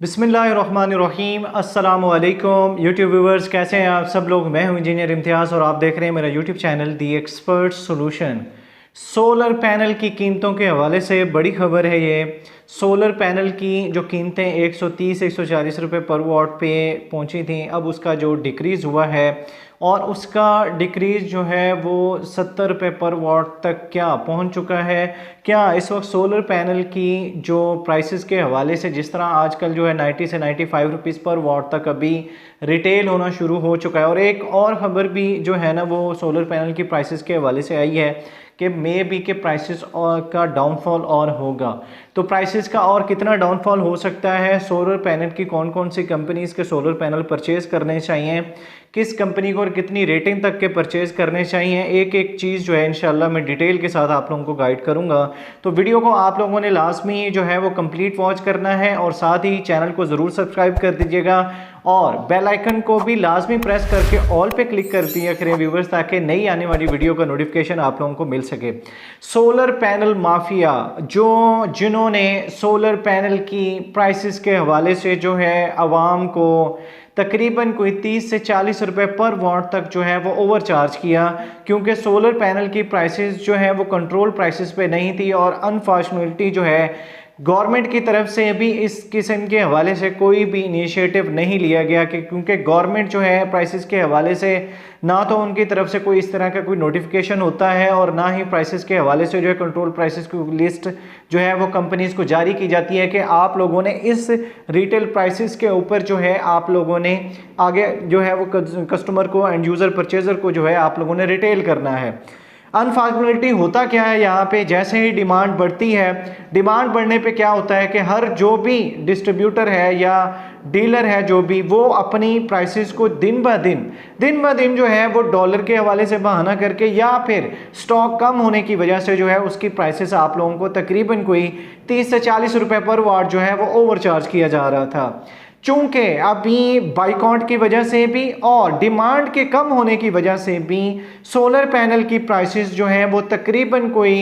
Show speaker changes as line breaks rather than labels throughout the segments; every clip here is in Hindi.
बिस्मिल्लाहिर्रहमानिर्रहीम अस्सलाम वालेकुम यूट्यूब व्यूवर्स, कैसे हैं आप सब लोग। मैं हूं इंजीनियर इम्तियाज़ और आप देख रहे हैं मेरा यूट्यूब चैनल दी एक्सपर्ट सॉल्यूशन। सोलर पैनल की कीमतों के हवाले से बड़ी खबर है। ये सोलर पैनल की जो कीमतें 130-140 रुपये पर वाट पे पहुंची थी, अब उसका जो डिक्रीज़ हुआ है और उसका डिक्रीज़ जो है वो 70 रुपये पर वाट तक क्या पहुंच चुका है। क्या इस वक्त सोलर पैनल की जो प्राइसेस के हवाले से, जिस तरह आजकल जो है 90 से 95 रुपीज़ पर वाट तक अभी रिटेल होना शुरू हो चुका है। और एक और ख़बर भी जो है ना वो सोलर पैनल की प्राइसेस के हवाले से आई है कि मे बी के प्राइसेस और का डाउनफॉल और होगा। तो प्राइसेस का और कितना डाउनफॉल हो सकता है, सोलर पैनल की कौन कौन सी कंपनीज़ के सोलर पैनल परचेज़ करने चाहिए, किस कंपनी को और कितनी रेटिंग तक के परचेज़ करने चाहिए, एक एक चीज़ जो है इंशाल्लाह मैं डिटेल के साथ आप लोगों को गाइड करूंगा। तो वीडियो को आप लोगों ने लाजमी जो है वो कंप्लीट वॉच करना है और साथ ही चैनल को ज़रूर सब्सक्राइब कर दीजिएगा और बेल आइकन को भी लाजमी प्रेस करके ऑल पे क्लिक कर दिया करें व्यूवर्स, ताकि नई आने वाली वीडियो का नोटिफिकेशन आप लोगों को मिल सके। सोलर पैनल माफिया जिन्होंने सोलर पैनल की प्राइसेस के हवाले से जो है आवाम को तकरीबन कोई 30 से 40 रुपए पर वाट तक जो है वो ओवर चार्ज किया, क्योंकि सोलर पैनल की प्राइसेस जो है वो कंट्रोल प्राइसेस पे नहीं थी। और अनफॉर्चुनेटली जो है गवर्नमेंट की तरफ से भी इस किस्म के हवाले से कोई भी इनिशिएटिव नहीं लिया गया कि क्योंकि गवर्नमेंट जो है प्राइसेस के हवाले से ना तो उनकी तरफ से कोई इस तरह का कोई नोटिफिकेशन होता है और ना ही प्राइसेस के हवाले से जो है कंट्रोल प्राइसेस की लिस्ट जो है वो कंपनीज को जारी की जाती है कि आप लोगों ने इस रिटेल प्राइसेस के ऊपर जो है आप लोगों ने आगे जो है वो कस्टमर को, एंड यूज़र परचेजर को जो है आप लोगों ने रिटेल करना है। अनफॉर्चुनेटली होता क्या है यहाँ पे, जैसे ही डिमांड बढ़ती है, डिमांड बढ़ने पे क्या होता है कि हर जो भी डिस्ट्रीब्यूटर है या डीलर है जो भी, वो अपनी प्राइसेस को दिन ब दिन जो है वो डॉलर के हवाले से बहाना करके या फिर स्टॉक कम होने की वजह से जो है उसकी प्राइसेस आप लोगों को तकरीबन कोई 30 से 40 रुपए पर वाट जो है वो ओवरचार्ज किया जा रहा था। चूंकि अभी बाइकआउट की वजह से भी और डिमांड के कम होने की वजह से भी सोलर पैनल की प्राइसेस जो हैं वो तकरीबन कोई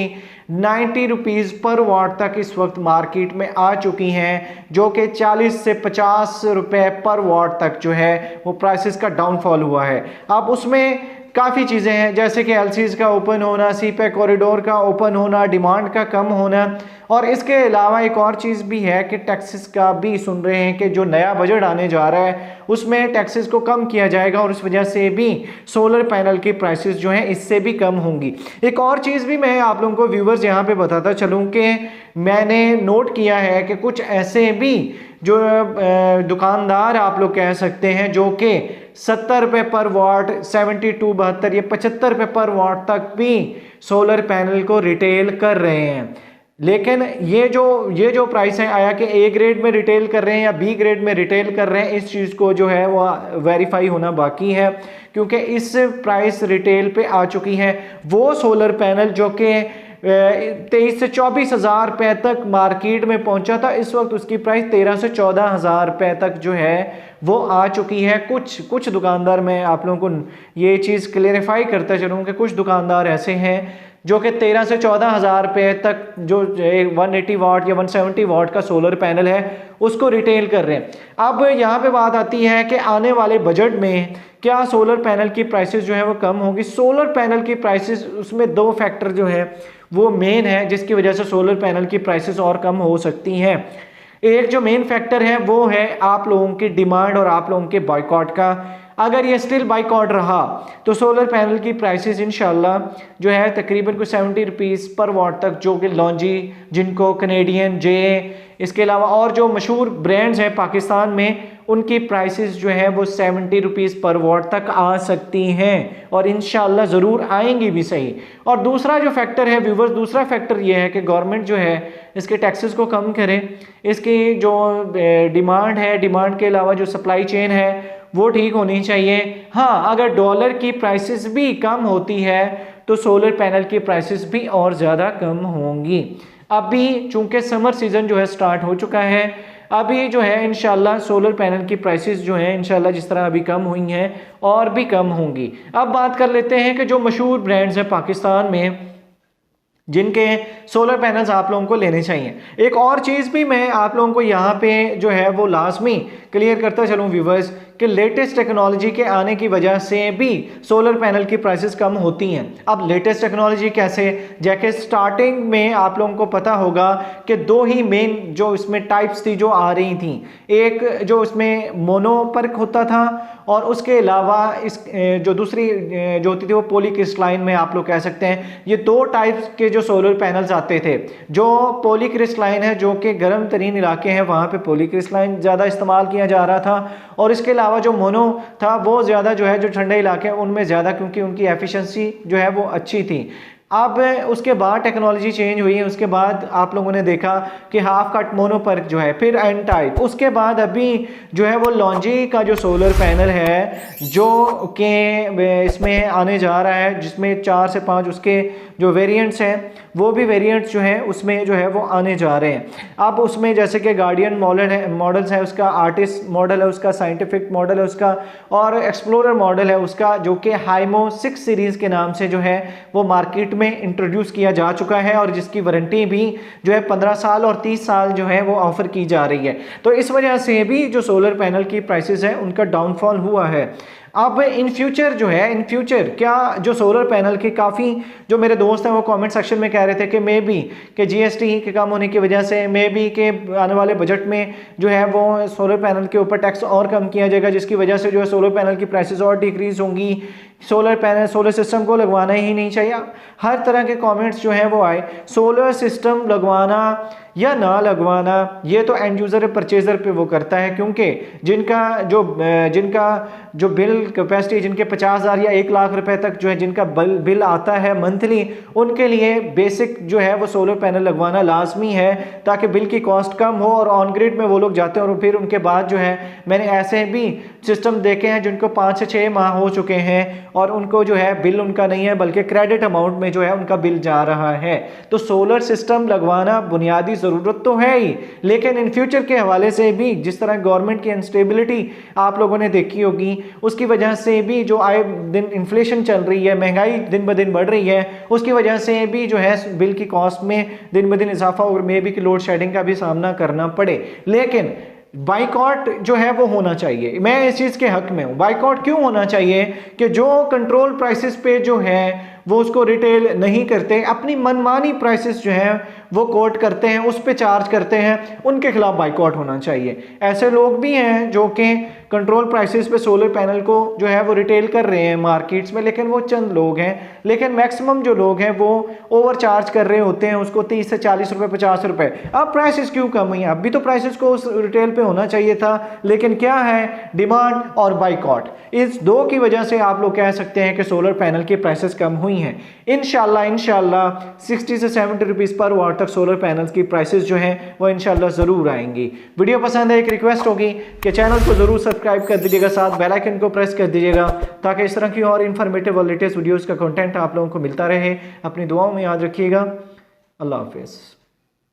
90 रुपीज़ पर वाट तक इस वक्त मार्केट में आ चुकी हैं, जो कि 40 से 50 रुपए पर वाट तक जो है वो प्राइसेस का डाउनफॉल हुआ है। अब उसमें काफ़ी चीज़ें हैं, जैसे कि एलसीज का ओपन होना, सीपे कॉरिडोर का ओपन होना, डिमांड का कम होना, और इसके अलावा एक और चीज़ भी है कि टैक्सेस का भी सुन रहे हैं कि जो नया बजट आने जा रहा है उसमें टैक्सेस को कम किया जाएगा और इस वजह से भी सोलर पैनल की प्राइसेस जो हैं इससे भी कम होंगी। एक और चीज़ भी मैं आप लोगों को व्यूवर्स यहाँ पे बताता चलूँ कि मैंने नोट किया है कि कुछ ऐसे भी जो दुकानदार आप लोग कह सकते हैं जो कि 70 रुपये पर वाट, 72, 72 या 75 रुपये पर वाट तक भी सोलर पैनल को रिटेल कर रहे हैं। लेकिन ये जो प्राइस है आया कि ए ग्रेड में रिटेल कर रहे हैं या बी ग्रेड में रिटेल कर रहे हैं, इस चीज़ को जो है वो वेरीफाई होना बाकी है, क्योंकि इस प्राइस रिटेल पे आ चुकी है वो सोलर पैनल जो कि 23 से 24 हज़ार रुपये तक मार्केट में पहुंचा था। इस वक्त उसकी प्राइस 13 से 14 हज़ार रुपये तक जो है वो आ चुकी है। कुछ दुकानदार, मैं आप लोगों को ये चीज़ क्लेरिफाई करता चलूँ कि कुछ दुकानदार ऐसे हैं जो कि 13 से 14 हज़ार रुपये तक जो 180 वाट या 170 वाट का सोलर पैनल है उसको रिटेल कर रहे हैं। अब यहाँ पे बात आती है कि आने वाले बजट में क्या सोलर पैनल की प्राइसेस जो है वो कम होगी। सोलर पैनल की प्राइसेस, उसमें दो फैक्टर जो है वो मेन है जिसकी वजह से सोलर पैनल की प्राइसेस और कम हो सकती हैं। एक जो मेन फैक्टर है वो है आप लोगों की डिमांड और आप लोगों के बॉयकॉट का। अगर ये स्टिल बाइकआउट रहा तो सोलर पैनल की प्राइसेस इंशाल्लाह जो है तकरीबन कुछ 70 रुपीज़ पर वाट तक, जो कि लॉन्जी, जिनको, कनेडियन, जे, इसके अलावा और जो मशहूर ब्रांड्स हैं पाकिस्तान में, उनकी प्राइसेस जो है वो 70 रुपीज़ पर वाट तक आ सकती हैं और इंशाल्लाह ज़रूर आएंगी भी सही। और दूसरा जो फैक्टर है व्यूवर्स, दूसरा फैक्टर ये है कि गवर्नमेंट जो है इसके टैक्सेस को कम करे, इसकी जो डिमांड है, डिमांड के अलावा जो सप्लाई चेन है वो ठीक होनी चाहिए। हाँ, अगर डॉलर की प्राइसेस भी कम होती है तो सोलर पैनल की प्राइसेस भी और ज़्यादा कम होंगी। अभी चूंकि समर सीज़न जो है स्टार्ट हो चुका है, अभी जो है इंशाल्लाह सोलर पैनल की प्राइसेस जो हैं इंशाल्लाह जिस तरह अभी कम हुई हैं और भी कम होंगी। अब बात कर लेते हैं कि जो मशहूर ब्रांड्स हैं पाकिस्तान में, जिनके सोलर पैनल्स आप लोगों को लेने चाहिए। एक और चीज़ भी मैं आप लोगों को यहाँ पे जो है वो लाजमी क्लियर करता चलूँ व्यूवर्स कि लेटेस्ट टेक्नोलॉजी के आने की वजह से भी सोलर पैनल की प्राइसेस कम होती हैं। अब लेटेस्ट टेक्नोलॉजी कैसे, जैसे स्टार्टिंग में आप लोगों को पता होगा कि दो ही मेन जो इसमें टाइप्स थी जो आ रही थी, एक जो इसमें मोनोपर्क होता था और उसके अलावा इस जो दूसरी जो होती थी वो पॉलीक्रिस्टलाइन में आप लोग कह सकते हैं। ये दो टाइप्स के जो सोलर पैनल्स आते थे। जो पॉलीक्रिस्टलाइन है जो कि गर्म तरीन इलाके हैं वहाँ पे पॉलीक्रिस्टलाइन ज़्यादा इस्तेमाल किया जा रहा था, और इसके अलावा जो मोनो था वो ज़्यादा जो है जो ठंडे इलाके हैं उनमें ज़्यादा, क्योंकि उनकी एफिशिएंसी जो है वो अच्छी थी। अब उसके बाद टेक्नोलॉजी चेंज हुई है, उसके बाद आप लोगों ने देखा कि हाफ कट मोनोपर्क जो है, फिर एन टाइप, उसके बाद अभी जो है वो लॉन्जी का जो सोलर पैनल है जो कि इसमें आने जा रहा है, जिसमें 4 से 5 उसके जो वेरिएंट्स हैं वो भी वेरिएंट्स जो हैं उसमें जो है वो आने जा रहे हैं। अब उसमें जैसे कि गार्डियन मॉडल्स है उसका, आर्टिस्ट मॉडल है उसका, साइंटिफिक मॉडल है उसका, और एक्सप्लोरर मॉडल है उसका, जो कि हाइमो 6 सीरीज़ के नाम से जो है वो मार्केट में इंट्रोड्यूस किया जा चुका है, और जिसकी वारंटी भी जो है 15 साल और 30 साल जो है वो ऑफर की जा रही है। तो इस वजह से भी जो सोलर पैनल की प्राइसेस है उनका डाउनफॉल हुआ है। अब इन फ्यूचर जो है, इन फ्यूचर क्या जो सोलर पैनल के काफ़ी जो मेरे दोस्त हैं वो कमेंट सेक्शन में कह रहे थे कि मे बी कि जीएसटी के कम होने की वजह से मे बी के आने वाले बजट में जो है वो सोलर पैनल के ऊपर टैक्स और कम किया जाएगा, जिसकी वजह से जो है सोलर पैनल की प्राइसेस और डिक्रीज होंगी, सोलर पैनल सोलर सिस्टम को लगवाना ही नहीं चाहिए। हर तरह के कमेंट्स जो हैं वो आए। सोलर सिस्टम लगवाना या ना लगवाना ये तो एंड यूज़र परचेज़र पे वो करता है, क्योंकि जिनका जो बिल कैपेसिटी जिनके 50,000 या 1 लाख रुपए तक जो है जिनका बिल आता है मंथली, उनके लिए बेसिक जो है वो सोलर पैनल लगवाना लाजमी है, ताकि बिल की कॉस्ट कम हो और ऑन ग्रिड में वो लोग जाते हैं। और फिर उनके बाद जो है मैंने ऐसे भी सिस्टम देखे हैं जिनको 5 से 6 माह हो चुके हैं और उनको जो है बिल उनका नहीं है बल्कि क्रेडिट अमाउंट में जो है उनका बिल जा रहा है। तो सोलर सिस्टम लगवाना बुनियादी ज़रूरत तो है ही, लेकिन इन फ्यूचर के हवाले से भी जिस तरह गवर्नमेंट की अनस्टेबिलिटी आप लोगों ने देखी होगी, उसकी वजह से भी जो आए दिन इन्फ्लेशन चल रही है, महंगाई दिन ब दिन बढ़ रही है, उसकी वजह से भी जो है बिल की कॉस्ट में दिन ब दिन इजाफा और मे बी की लोड शेडिंग का भी सामना करना पड़े। लेकिन बाइकॉट जो है वो होना चाहिए, मैं इस चीज़ के हक में हूँ। बाइकॉट क्यों होना चाहिए कि जो कंट्रोल प्राइसेस पे जो है वो उसको रिटेल नहीं करते, अपनी मनमानी प्राइसेस जो है वो कोट करते हैं, उस पे चार्ज करते हैं, उनके खिलाफ बाइकॉट होना चाहिए। ऐसे लोग भी हैं जो कि कंट्रोल प्राइसेस पे सोलर पैनल को जो है वो रिटेल कर रहे हैं मार्केट्स में, लेकिन वो चंद लोग हैं। लेकिन मैक्सिमम जो लोग हैं वो ओवर चार्ज कर रहे होते हैं उसको 30 से 40 रुपए 50 रुपए। अब प्राइसेस क्यों कम हुई? अब भी तो प्राइसेस को उस रिटेल पे होना चाहिए था, लेकिन क्या है, डिमांड और बाइकॉट, इस दो की वजह से आप लोग कह सकते हैं कि सोलर पैनल की प्राइसेस कम हुई हैं। इंशाल्लाह 60 से 70 रुपीज़ पर वाट तक सोलर पैनल्स की प्राइसेस जो हैं वो इंशाल्लाह ज़रूर आएंगी। वीडियो पसंद है, एक रिक्वेस्ट होगी कि चैनल को ज़रूर सब्सक्राइब कर दीजिएगा, साथ बेल आइकन को प्रेस कर दीजिएगा, ताकि इस तरह की और इन्फॉर्मेटिव और लेटेस्ट वीडियोज़ का कंटेंट आप लोगों को मिलता रहे। अपनी दुआओं में याद रखिएगा। अल्लाह हाफिज़।